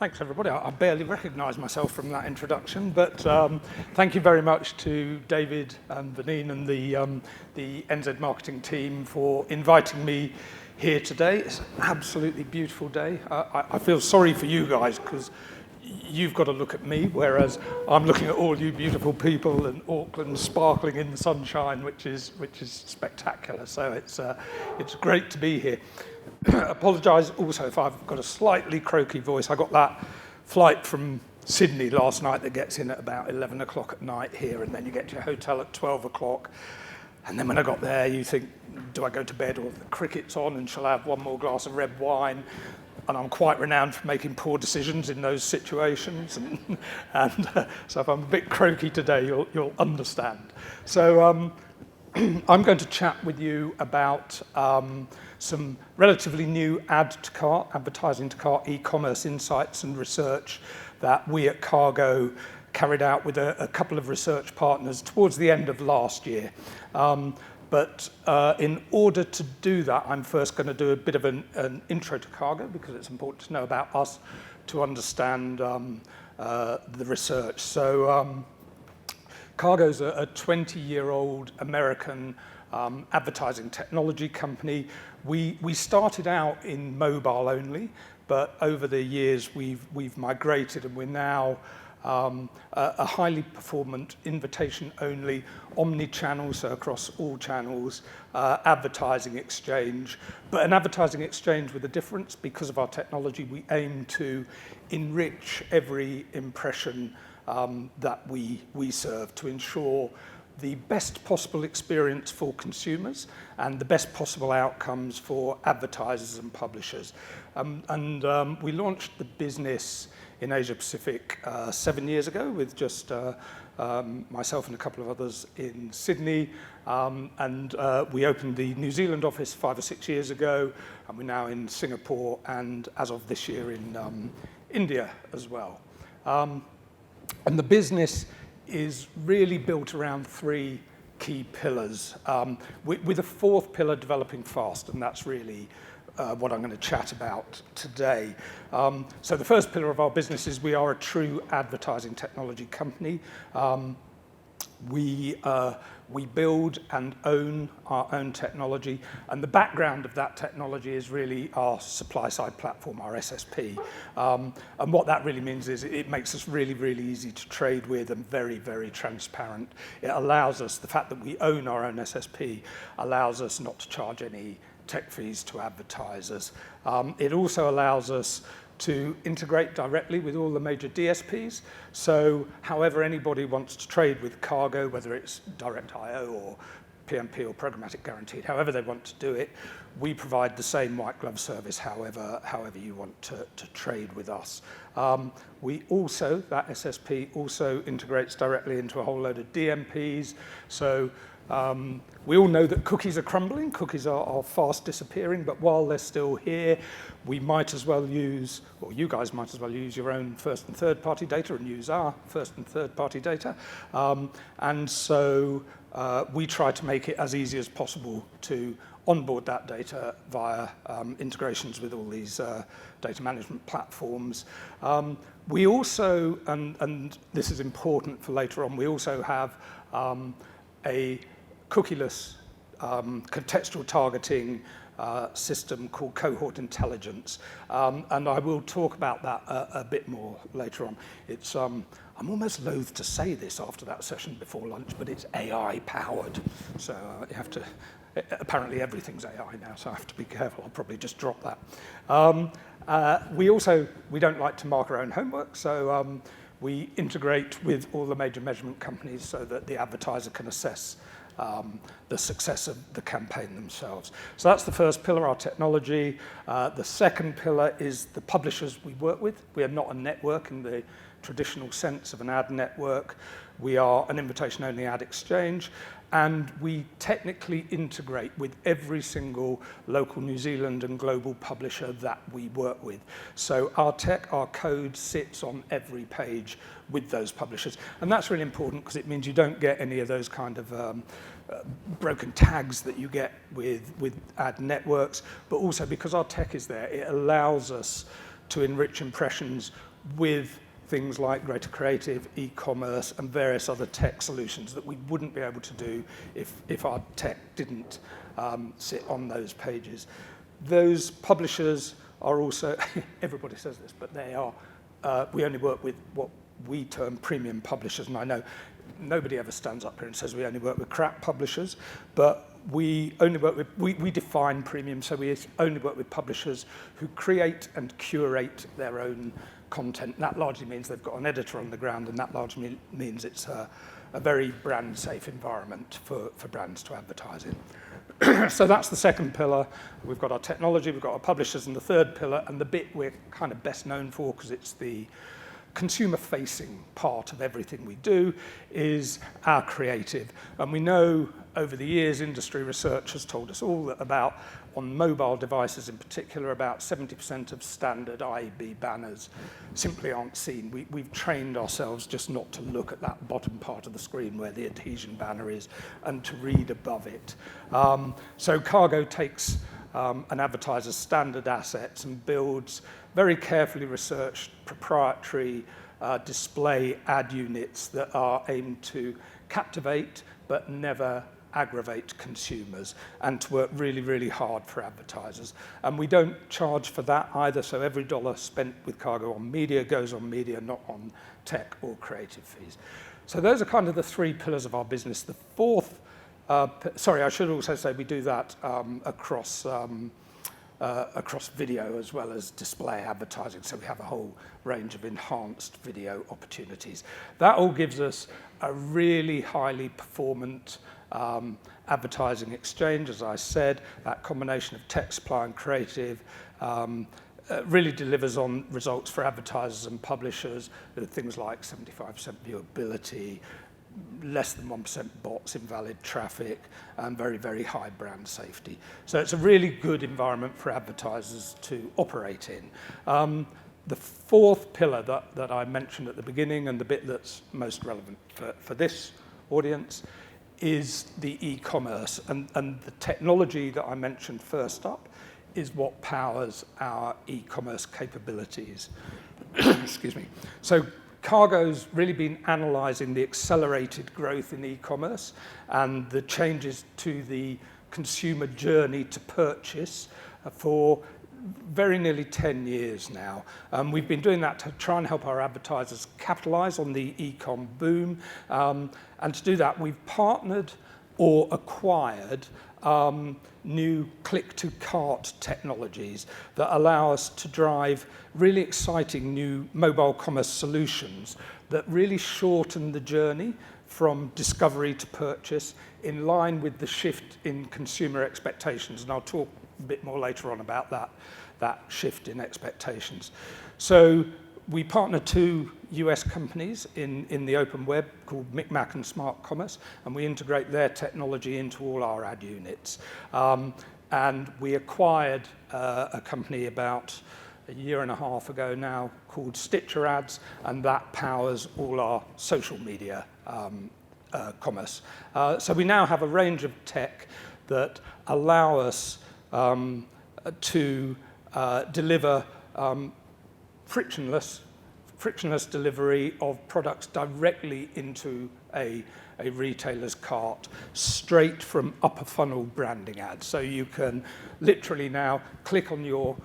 Thanks, everybody. I barely recognise myself from that introduction, but thank you very much to David and Vanine and the NZ marketing team for inviting me here today. It's an absolutely beautiful day. I feel sorry for you guys because you've got to look at me, whereas I'm looking at all you beautiful people and Auckland sparkling in the sunshine, which is spectacular. So it's great to be here. Apologise also if I've got a slightly croaky voice. I got that flight from Sydney last night that gets in at about 11 o'clock at night here, and then you get to your hotel at 12 o'clock. And then when I got there, you think, do I go to bed or the cricket's on and shall I have one more glass of red wine? And I'm quite renowned for making poor decisions in those situations. So if I'm a bit croaky today, you'll understand. So I'm going to chat with you about some relatively new advertising to cart e-commerce insights and research that we at Kargo carried out with a couple of research partners towards the end of last year. But in order to do that, I'm first going to do a bit of an intro to Kargo because it's important to know about us to understand the research. So Kargo's a 20-year-old American advertising technology company. We started out in mobile only, but over the years we've migrated and we're now a highly performant invitation-only omni-channel, so across all channels, advertising exchange. But an advertising exchange with a difference. Because of our technology, we aim to enrich every impression that we serve to ensure the best possible experience for consumers and the best possible outcomes for advertisers and publishers. We launched the business in Asia Pacific 7 years ago with just myself and a couple of others in Sydney. We opened the New Zealand office 5 or 6 years ago, and we're now in Singapore and as of this year in India as well. And the business is really built around three key pillars, with a fourth pillar developing fast, and that's really what I'm going to chat about today. So the first pillar of our business is we are a true advertising technology company. We build and own our own technology, and the background of that technology is really our supply-side platform, our SSP. And what that really means is it makes us really, really easy to trade with and very, very transparent. It allows us, the fact that we own our own SSP allows us not to charge any tech fees to advertisers. It also allows us to integrate directly with all the major DSPs. So however anybody wants to trade with Kargo, whether it's direct IO or PMP or programmatic guaranteed, however they want to do it, we provide the same white glove service however you want to trade with us. We also, that SSP also integrates directly into a whole load of DMPs. So we all know that cookies are crumbling, cookies are fast disappearing, but while they're still here, we might as well use, or you guys might as well use your own first and third party data and use our first and third party data. And so we try to make it as easy as possible to onboard that data via integrations with all these data management platforms. We also, and this is important for later on, we also have a cookieless contextual targeting system called Cohort Intelligence. And I will talk about that a bit more later on. It's, I'm almost loath to say this after that session before lunch, but it's AI powered. So you have to, apparently everything's AI now, so I have to be careful. I'll probably just drop that. We don't like to mark our own homework, so we integrate with all the major measurement companies so that the advertiser can assess the success of the campaign themselves. So that's the first pillar, our technology. The second pillar is the publishers we work with. We are not a network in the traditional sense of an ad network. We are an invitation-only ad exchange, and we technically integrate with every single local New Zealand and global publisher that we work with. So our code sits on every page with those publishers. And that's really important because it means you don't get any of those kind of broken tags that you get with ad networks, but also because our tech is there, it allows us to enrich impressions with things like greater creative, e-commerce, and various other tech solutions that we wouldn't be able to do if our tech didn't sit on those pages. Those publishers are also, everybody says this, but they are, we only work with what we term premium publishers, and I know nobody ever stands up here and says we only work with crap publishers, but we only work with, we define premium, so we only work with publishers who create and curate their own content. And that largely means they've got an editor on the ground, and that largely means it's a very brand-safe environment for brands to advertise in. So that's the second pillar. We've got our technology, we've got our publishers, and the third pillar, and the bit we're kind of best known for, because it's the consumer-facing part of everything we do, is our creative. And we know over the years, industry research has told us all that about, on mobile devices in particular, about 70% of standard IEB banners simply aren't seen. We've trained ourselves just not to look at that bottom part of the screen where the adhesion banner is, and to read above it. So Kargo takes an advertiser's standard assets and builds very carefully researched proprietary display ad units that are aimed to captivate but never aggravate consumers, and to work really, really hard for advertisers. And we don't charge for that either, so every dollar spent with Kargo on media goes on media, not on tech or creative fees. So those are kind of the three pillars of our business. The fourth, sorry, I should also say we do that across video as well as display advertising, so we have a whole range of enhanced video opportunities. That all gives us a really highly performant advertising exchange. As I said, that combination of tech supply and creative really delivers on results for advertisers and publishers, with things like 75% viewability, less than 1% bots, invalid traffic, and very, very high brand safety. So it's a really good environment for advertisers to operate in. The fourth pillar that I mentioned at the beginning, and the bit that's most relevant for this audience, is the e-commerce. And the technology that I mentioned first up is what powers our e-commerce capabilities. Excuse me. So Kargo's really been analysing the accelerated growth in e-commerce and the changes to the consumer journey to purchase for very nearly 10 years now. We've been doing that to try and help our advertisers capitalise on the e-com boom. And to do that, we've partnered or acquired new click-to-cart technologies that allow us to drive really exciting new mobile commerce solutions that really shorten the journey from discovery to purchase, in line with the shift in consumer expectations. And I'll talk a bit more later on about that shift in expectations. So we partner two US companies in the open web called Micmac and Smart Commerce, and we integrate their technology into all our ad units. And we acquired a company about a year and a half ago now called Stitcher Ads, and that powers all our social media commerce. So we now have a range of tech that allow us to deliver frictionless delivery of products directly into a retailer's cart, straight from upper funnel branding ads. So you can literally now click on your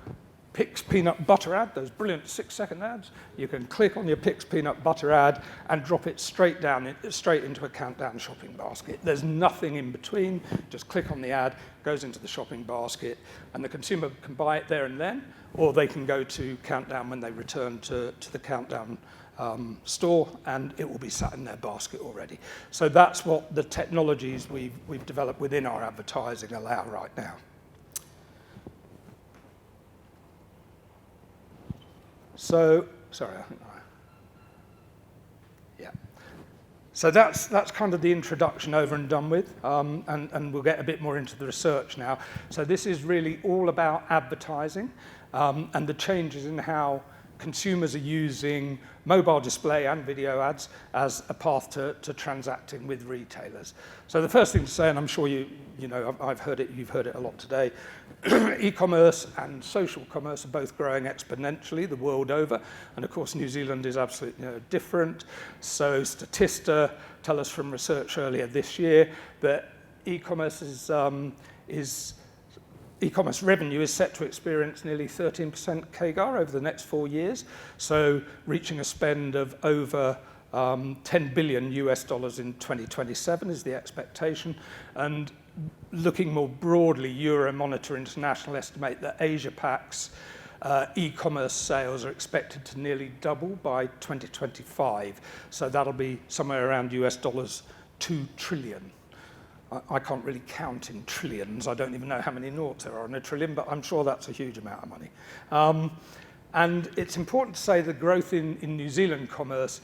Pix peanut butter ad, those brilliant 6-second ads. You can click on your Pix peanut butter ad and drop it straight into a Countdown shopping basket. There's nothing in between. Just click on the ad, goes into the shopping basket, and the consumer can buy it there and then, or they can go to Countdown when they return to the Countdown store, and it will be sat in their basket already. So that's what the technologies we've developed within our advertising allow right now. So, sorry, I think yeah. So that's kind of the introduction over and done with, and we'll get a bit more into the research now. So this is really all about advertising and the changes in how consumers are using mobile display and video ads as a path to transacting with retailers. So the first thing to say, and I'm sure you know, I've heard it, you've heard it a lot today, e-commerce and social commerce are both growing exponentially the world over, and of course New Zealand is absolutely different. So Statista tell us from research earlier this year that e-commerce e-commerce revenue is set to experience nearly 13% CAGR over the next 4 years, so reaching a spend of over $10 billion US in 2027 is the expectation. And looking more broadly, Euromonitor International estimate that Asia-Pac's e-commerce sales are expected to nearly double by 2025. So that'll be somewhere around US dollars 2 trillion. I can't really count in trillions. I don't even know how many noughts there are in a trillion, but I'm sure that's a huge amount of money. And it's important to say the growth in New Zealand commerce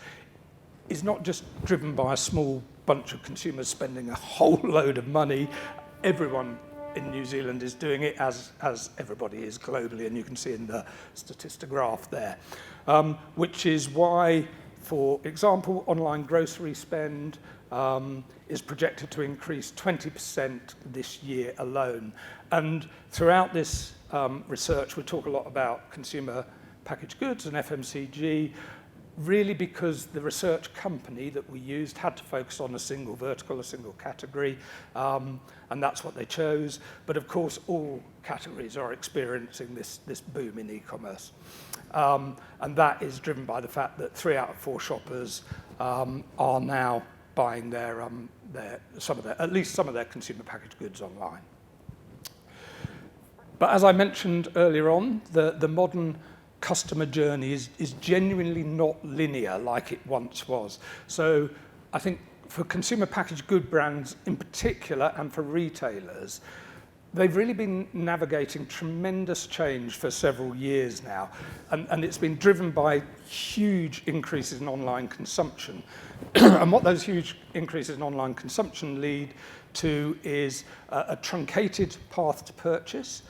is not just driven by a small bunch of consumers spending a whole load of money. Everyone in New Zealand is doing it, as everybody is globally, and you can see in the Statista graph there, which is why, for example, online grocery spend is projected to increase 20% this year alone. And throughout this research, we talk a lot about consumer packaged goods and FMCG, really because the research company that we used had to focus on a single vertical, a single category, and that's what they chose. But of course, all categories are experiencing this boom in e-commerce. And that is driven by the fact that 3 out of 4 shoppers are now buying at least some of their consumer packaged goods online. But as I mentioned earlier on, the modern customer journey is genuinely not linear like it once was. So I think for consumer packaged good brands in particular, and for retailers, they've really been navigating tremendous change for several years now, and it's been driven by huge increases in online consumption. And what those huge increases in online consumption lead to is a truncated path to purchase,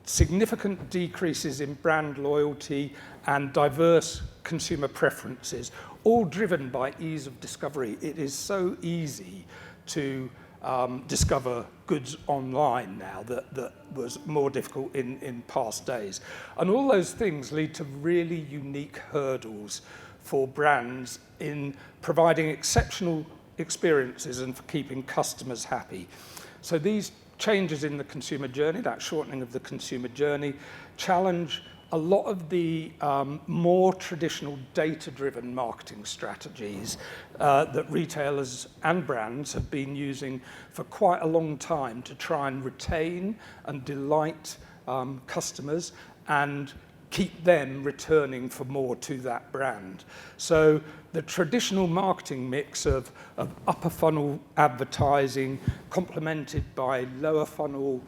significant decreases in brand loyalty, and diverse consumer preferences, all driven by ease of discovery. It is so easy to discover goods online now that was more difficult in past days. And all those things lead to really unique hurdles for brands in providing exceptional experiences and for keeping customers happy. So these changes in the consumer journey, that shortening of the consumer journey, challenge a lot of the more traditional data-driven marketing strategies that retailers and brands have been using for quite a long time to try and retain and delight customers and keep them returning for more to that brand. So the traditional marketing mix of upper funnel advertising complemented by lower funnel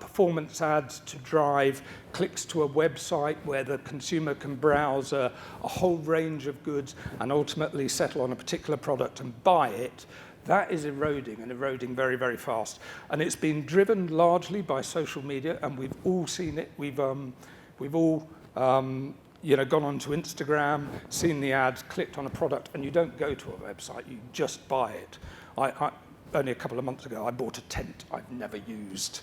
performance ads to drive clicks to a website where the consumer can browse a whole range of goods and ultimately settle on a particular product and buy it, that is eroding, and eroding very, very fast. And it's been driven largely by social media, and we've all seen it. We've all gone onto Instagram, seen the ads, clicked on a product, and you don't go to a website, you just buy it. Only a couple of months ago, I bought a tent I've never used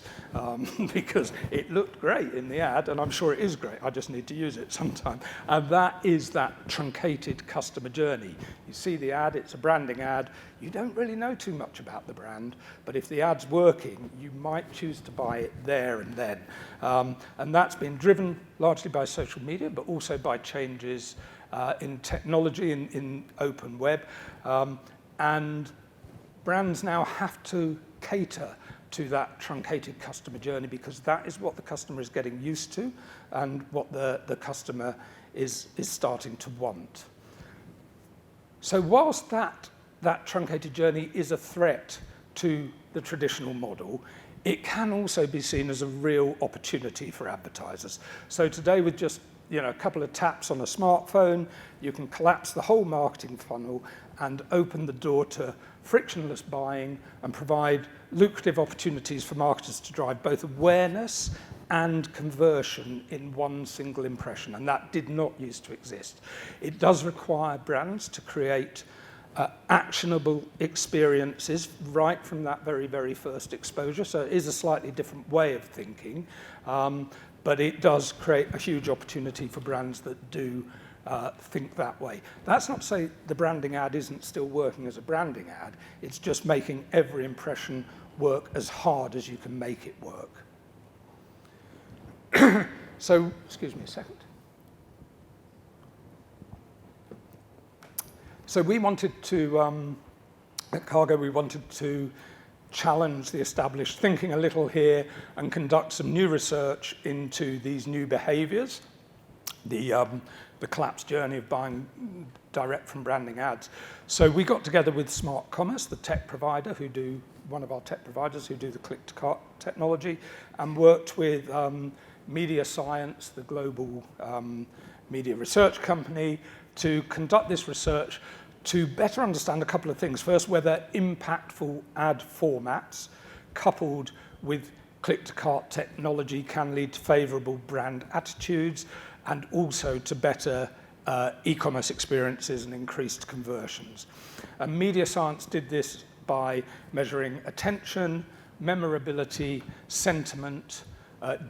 because it looked great in the ad, and I'm sure it is great. I just need to use it sometime. And that is that truncated customer journey. You see the ad, it's a branding ad. You don't really know too much about the brand, but if the ad's working, you might choose to buy it there and then. And that's been driven largely by social media, but also by changes in technology, in open web. And brands now have to cater to that truncated customer journey because that is what the customer is getting used to and what the customer is starting to want. So whilst that truncated journey is a threat to the traditional model, it can also be seen as a real opportunity for advertisers. So today, with just a couple of taps on a smartphone, you can collapse the whole marketing funnel and open the door to frictionless buying and provide lucrative opportunities for marketers to drive both awareness and conversion in one single impression, and that did not used to exist. It does require brands to create actionable experiences right from that very, very first exposure, so it is a slightly different way of thinking, but it does create a huge opportunity for brands that do think that way. That's not to say the branding ad isn't still working as a branding ad, it's just making every impression work as hard as you can make it work. So, excuse me a second. So we wanted to, at Kargo, we wanted to challenge the established thinking a little here and conduct some new research into these new behaviors, the collapsed journey of buying direct from branding ads. So we got together with Smart Commerce, the tech provider one of our tech providers who do the click-to-cart technology, and worked with Mediascience, the global media research company, to conduct this research to better understand a couple of things. First, whether impactful ad formats coupled with click-to-cart technology can lead to favorable brand attitudes and also to better e-commerce experiences and increased conversions. And Mediascience did this by measuring attention, memorability, sentiment,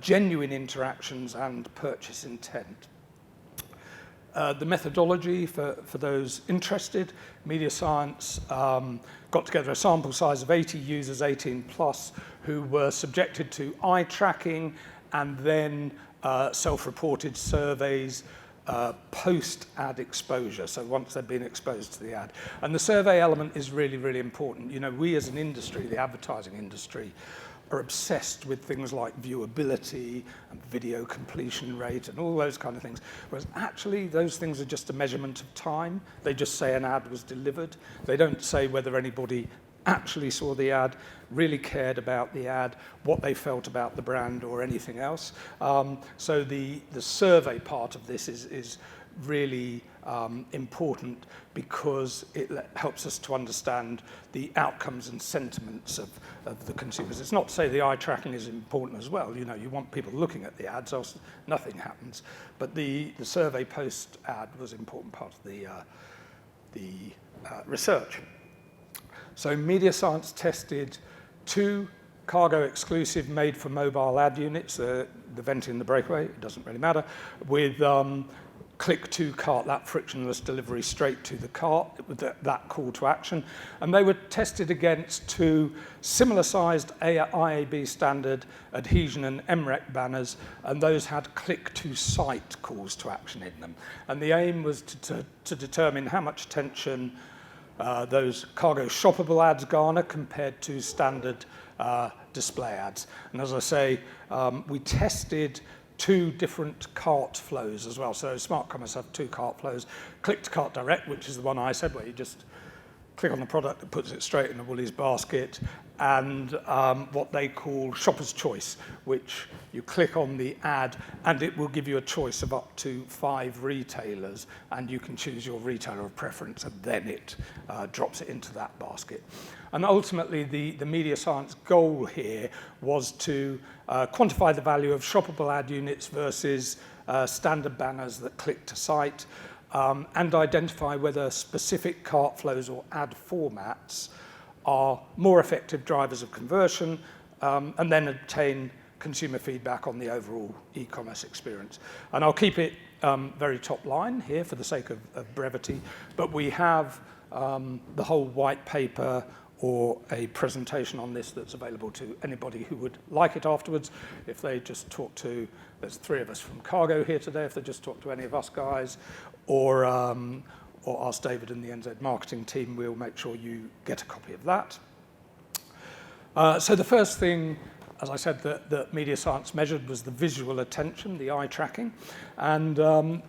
genuine interactions, and purchase intent. The methodology, for those interested, Mediascience got together a sample size of 80 users, 18 plus, who were subjected to eye tracking and then self-reported surveys post-ad exposure, so once they've been exposed to the ad. And the survey element is really, really important. You know, we as an industry, the advertising industry, are obsessed with things like viewability and video completion rate and all those kind of things, whereas actually those things are just a measurement of time. They just say an ad was delivered. They don't say whether anybody actually saw the ad, really cared about the ad, what they felt about the brand or anything else. So the survey part of this is really important because it helps us to understand the outcomes and sentiments of the consumers. It's not to say the eye tracking is important as well. You know, you want people looking at the ads, else nothing happens. But the survey post ad was an important part of the research. So Mediascience tested 2 Kargo exclusive made for mobile ad units, the Venti and the Breakaway, it doesn't really matter, with click to cart, that frictionless delivery straight to the cart with that call to action. And they were tested against 2 similar sized IAB standard adhesion and MREC banners, and those had click to site calls to action in them. And the aim was to determine how much attention those Kargo shoppable ads garner compared to standard display ads. And as I say, we tested 2 different cart flows as well. So Smart Commerce have 2 cart flows. Click to cart direct, which is the one I said, where you just click on the product that puts it straight in a Woolies basket, and what they call shopper's choice, which you click on the ad and it will give you a choice of up to 5 retailers, and you can choose your retailer of preference, and then it drops it into that basket. And ultimately, the Mediascience goal here was to quantify the value of shoppable ad units versus standard banners that click to site, and identify whether specific cart flows or ad formats are more effective drivers of conversion, and then obtain consumer feedback on the overall e-commerce experience. And I'll keep it very top line here for the sake of brevity, but we have the whole white paper or a presentation on this that's available to anybody who would like it afterwards. If they just talk to, there's 3 of us from Kargo here today, if they just talk to any of us guys, or ask David and the NZ marketing team, we'll make sure you get a copy of that. So the first thing, as I said, that Mediascience measured was the visual attention, the eye tracking. And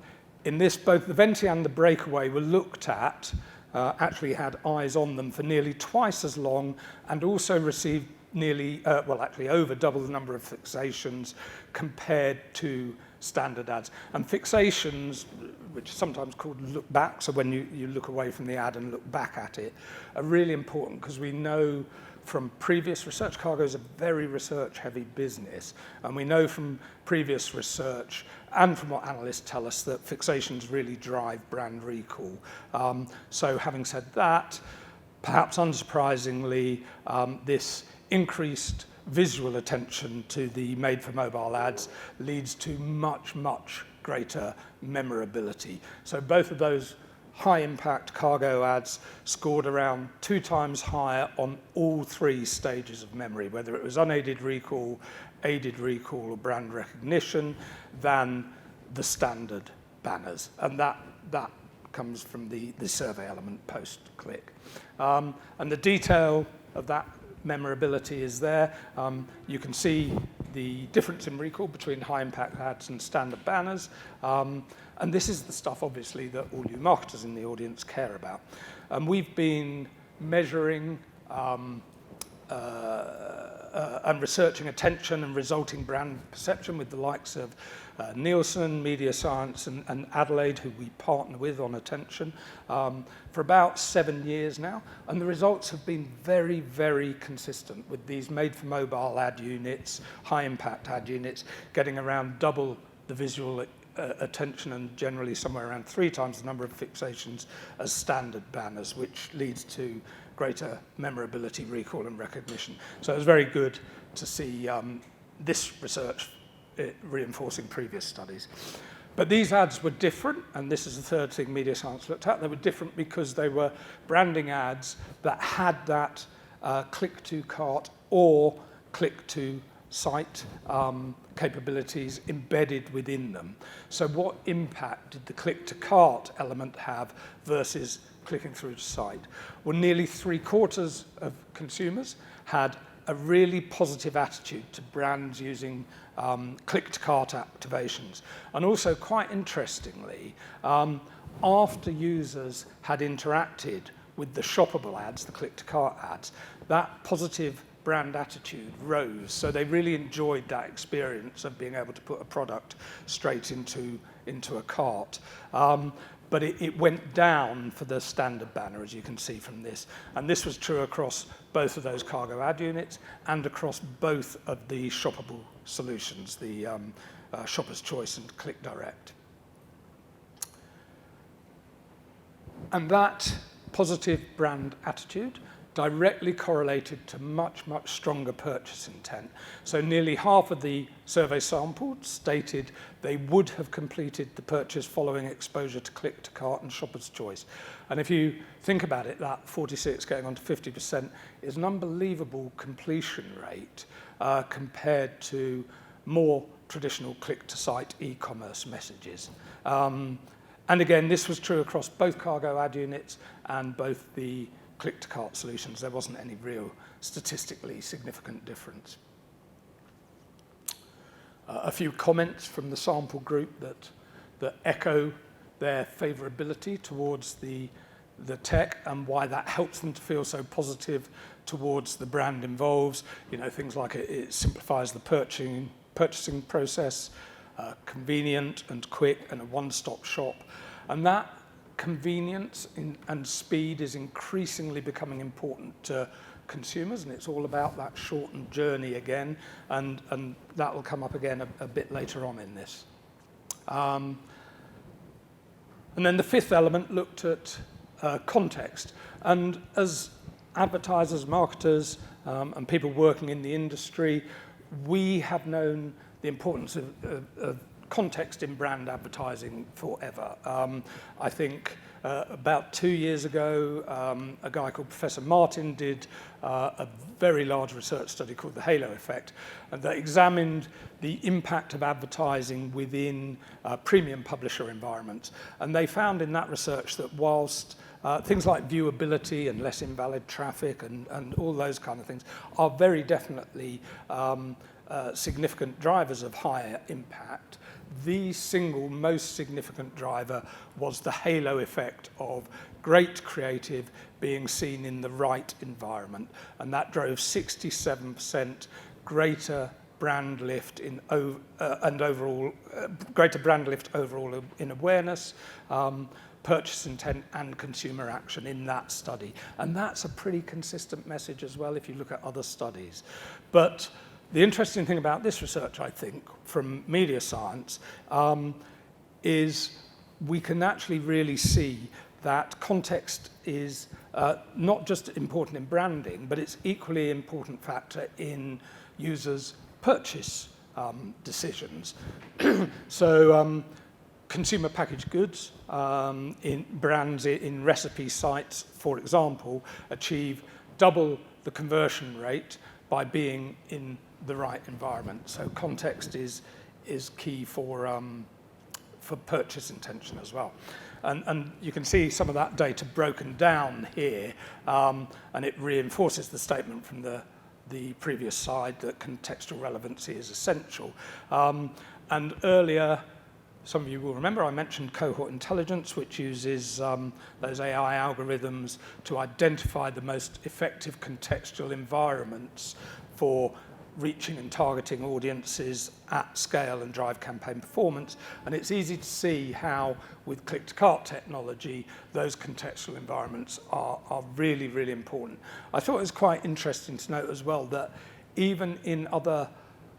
in this, both the Venti and the Breakaway were looked at, actually had eyes on them for nearly twice as long, and also received nearly, actually over double the number of fixations compared to standard ads. And fixations, which are sometimes called look back, so when you look away from the ad and look back at it, are really important because we know from previous research, Kargo is a very research-heavy business, and we know from previous research and from what analysts tell us that fixations really drive brand recall. So having said that, perhaps unsurprisingly, this increased visual attention to the made-for-mobile ads leads to much, much greater memorability. So both of those high-impact Kargo ads scored around 2 times higher on all 3 stages of memory, whether it was unaided recall, aided recall, or brand recognition, than the standard banners. And that comes from the survey element post-click. And the detail of that memorability is there. You can see the difference in recall between high-impact ads and standard banners. And this is the stuff, obviously, that all you marketers in the audience care about. And we've been measuring and researching attention and resulting brand perception with the likes of Nielsen, Mediascience, and Adelaide, who we partner with on attention, for about 7 years now. And the results have been very, very consistent with these made-for-mobile ad units, high-impact ad units, getting around double the visual attention and generally somewhere around 3 times the number of fixations as standard banners, which leads to greater memorability, recall, and recognition. So it was very good to see this research reinforcing previous studies. But these ads were different, and this is the third thing Mediascience looked at. They were different because they were branding ads that had that click-to-cart or click-to-site capabilities embedded within them. So what impact did the click-to-cart element have versus clicking through to site? Well, nearly 3/4 of consumers had a really positive attitude to brands using click-to-cart activations. And also, quite interestingly, after users had interacted with the shoppable ads, the click-to-cart ads, that positive brand attitude rose. So they really enjoyed that experience of being able to put a product straight into a cart. But it went down for the standard banner, as you can see from this. And this was true across both of those Kargo ad units and across both of the shoppable solutions, the Shopper's Choice and Click Direct. And that positive brand attitude directly correlated to much, much stronger purchase intent. So nearly half of the survey sampled stated they would have completed the purchase following exposure to click-to-cart and Shopper's Choice. And if you think about it, that 46 going on to 50% is an unbelievable completion rate compared to more traditional click-to-site e-commerce messages. And again, this was true across both Kargo ad units and both the click-to-cart solutions. There wasn't any real statistically significant difference. A few comments from the sample group that echo their favorability towards the tech and why that helps them to feel so positive towards the brand involves. You know, things like it simplifies the purchasing process, convenient and quick, and a one-stop shop. And that convenience and speed is increasingly becoming important to consumers, and it's all about that shortened journey again, and that will come up again a bit later on in this. And then the fifth element looked at context. And as advertisers, marketers, and people working in the industry, we have known the importance of context in brand advertising forever. I think about 2 years ago, a guy called Professor Martin did a very large research study called the Halo Effect, and that examined the impact of advertising within premium publisher environments. And they found in that research that whilst things like viewability and less invalid traffic and all those kind of things are very definitely significant drivers of higher impact, the single most significant driver was the halo effect of great creative being seen in the right environment. And that drove 67% greater brand lift greater brand lift overall in awareness, purchase intent and consumer action in that study. And that's a pretty consistent message as well if you look at other studies. But the interesting thing about this research, I think, from Mediascience, is we can actually really see that context is not just important in branding, but it's equally important factor in users' purchase decisions. So consumer packaged goods in brands in recipe sites, for example, achieve double the conversion rate by being in the right environment. So context is key for purchase intention as well. And you can see some of that data broken down here, and it reinforces the statement from the previous slide that contextual relevancy is essential. And earlier, some of you will remember I mentioned cohort intelligence, which uses those AI algorithms to identify the most effective contextual environments for reaching and targeting audiences at scale and drive campaign performance. And it's easy to see how, with click-to-cart technology, those contextual environments are really, really important. I thought it was quite interesting to note as well that even in other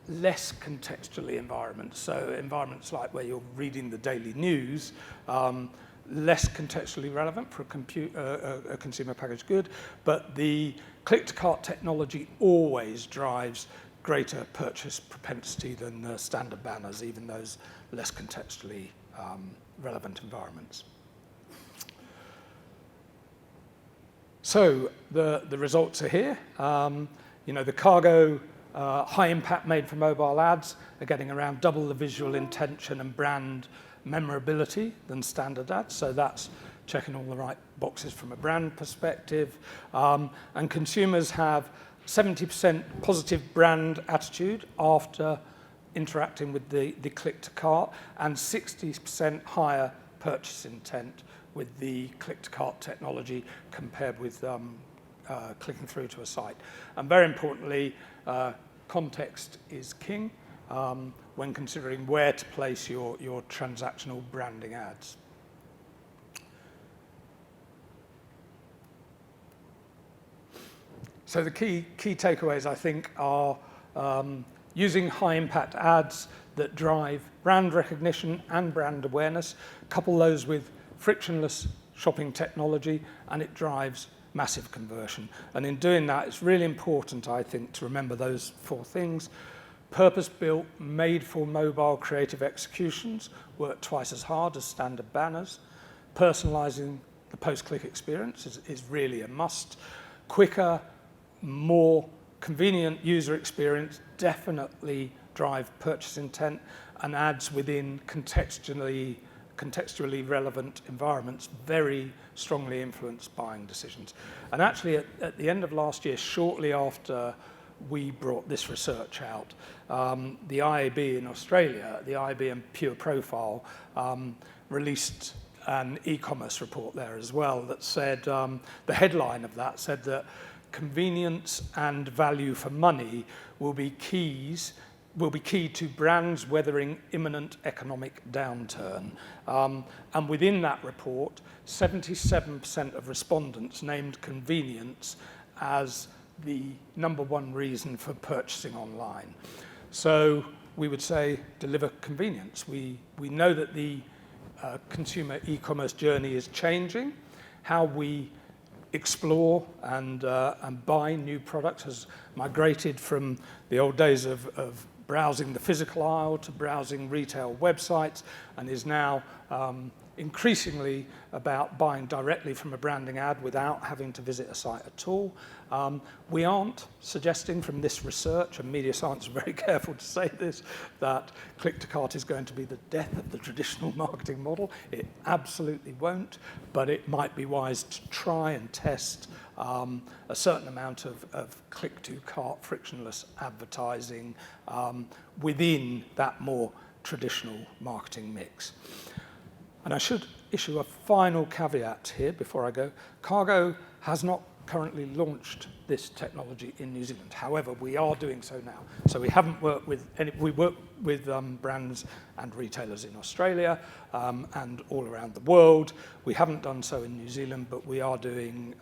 less contextually environments, so environments like where you're reading the daily news, less contextually relevant for a consumer packaged good, but the click-to-cart technology always drives greater purchase propensity than the standard banners, even those less contextually relevant environments. So the results are here. You know, the Kargo high impact made for mobile ads are getting around double the visual intention and brand memorability than standard ads. So that's checking all the right boxes from a brand perspective. And consumers have 70% positive brand attitude after interacting with the click-to-cart, and 60% higher purchase intent with the click-to-cart technology compared with clicking through to a site. And very importantly, context is king when considering where to place your transactional branding ads. So the key takeaways, I think, are using high-impact ads that drive brand recognition and brand awareness, couple those with frictionless shopping technology, and it drives massive conversion. And in doing that, it's really important, I think, to remember those four things. Purpose-built, made for mobile creative executions work twice as hard as standard banners. Personalizing the post-click experience is really a must. Quicker, more convenient user experience definitely drive purchase intent, and ads within contextually relevant environments very strongly influence buying decisions. And actually at the end of last year, shortly after we brought this research out, the IAB in Australia, the IAB and Pure Profile, released an e-commerce report there as well that said, the headline of that said that convenience and value for money will be key to brands weathering imminent economic downturn. And within that report, 77% of respondents named convenience as the #1 reason for purchasing online. So we would say deliver convenience. We know that the consumer e-commerce journey is changing. How we explore and buy new products has migrated from the old days of browsing the physical aisle to browsing retail websites, and is now increasingly about buying directly from a branding ad without having to visit a site at all. We aren't suggesting from this research, and Mediascience are very careful to say this, that click-to-cart is going to be the death of the traditional marketing model. It absolutely won't, but it might be wise to try and test a certain amount of click-to-cart frictionless advertising within that more traditional marketing mix. And I should issue a final caveat here before I go. Kargo has not currently launched this technology in New Zealand. However, we are doing so now. So we haven't worked with any, we work with brands and retailers in Australia and all around the world. We haven't done so in New Zealand, but we are doing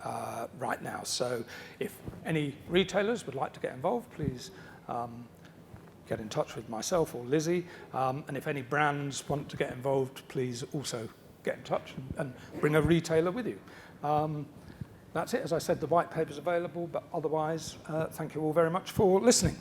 right now. So if any retailers would like to get involved, please get in touch with myself or Lizzie. And if any brands want to get involved, please also get in touch and bring a retailer with you. That's it. As I said, the white paper is available, but otherwise, thank you all very much for listening.